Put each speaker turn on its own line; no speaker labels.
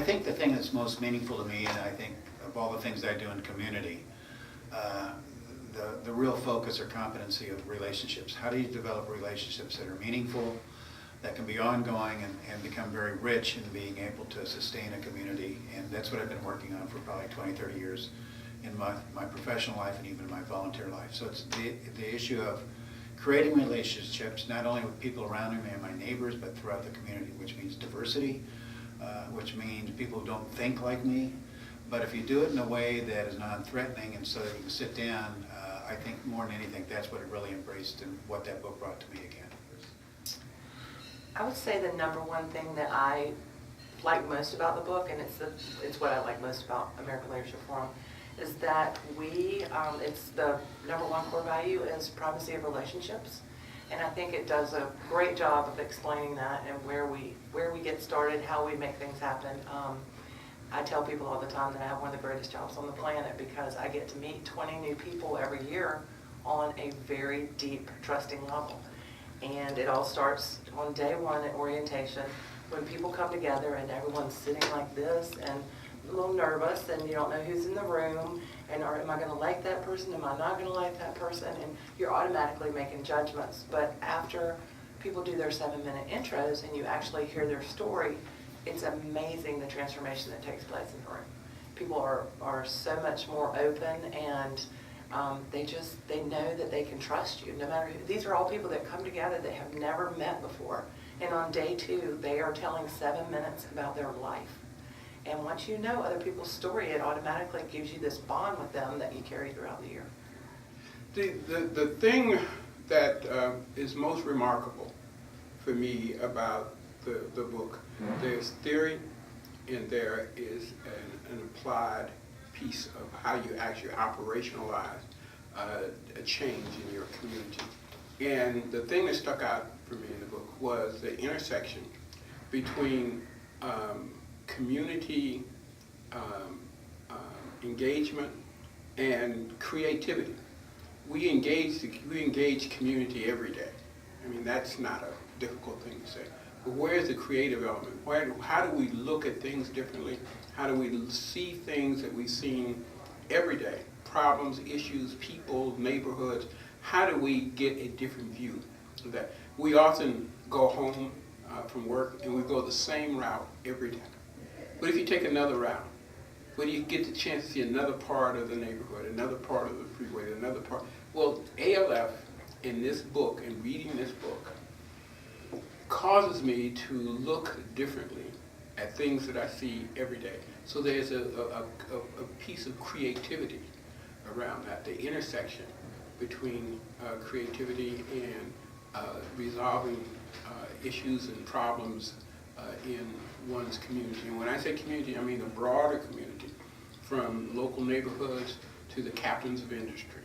think the thing that's most meaningful to me, and I think of all the things I do in community, the real focus or competency of relationships. How do you develop relationships that are meaningful, that can be ongoing and become very rich in being able to sustain a community? And that's what I've been working on for probably 20, 30 years in my professional life and even my volunteer life. So it's the issue of creating relationships, not only with people around me and my neighbors, but throughout the community, which means diversity, which means people who don't think like me. But if you do it in a way that is non-threatening and so that you can sit down, I think more than anything, that's what it really embraced and what that book brought to me again.
I would say the number one thing that I like most about the book, and it's what I like most about American Leadership Forum, is that it's the number one core value is privacy of relationships. And I think it does a great job of explaining that and where we get started, how we make things happen. I tell people all the time that I have one of the greatest jobs on the planet because I get to meet 20 new people every year on a very deep, trusting level. And it all starts on day one at orientation when people come together and everyone's sitting like this and a little nervous and you don't know who's in the room and am I going to like that person, am I not going to like that person, and you're automatically making judgments. But after people do their 7-minute intros and you actually hear their story, it's amazing the transformation that takes place in the room. People are so much more open and they know that they can trust you no matter who. These are all people that come together that have never met before. And on day 2, they are telling 7 minutes about their life. And once you know other people's story, it automatically gives you this bond with them that you carry throughout the year.
The thing that is most remarkable for me about the book, there's theory and there is an applied piece of how you actually operationalize a change in your community. And the thing that stuck out for me in the book was the intersection between community engagement and creativity. We engage community every day. I mean, that's not a difficult thing to say. But where's the creative element? How do we look at things differently? How do we see things that we've seen every day? Problems, issues, people, neighborhoods. How do we get a different view of that? We often go home from work and we go the same route every day. But if you take another route, when you get the chance to see another part of the neighborhood, another part of the freeway, another part, well, ALF in this book and reading this book causes me to look differently at things that I see every day. So there's a piece of creativity around that, the intersection between creativity and resolving issues and problems in one's community. And when I say community, I mean the broader community, from local neighborhoods to the captains of industry.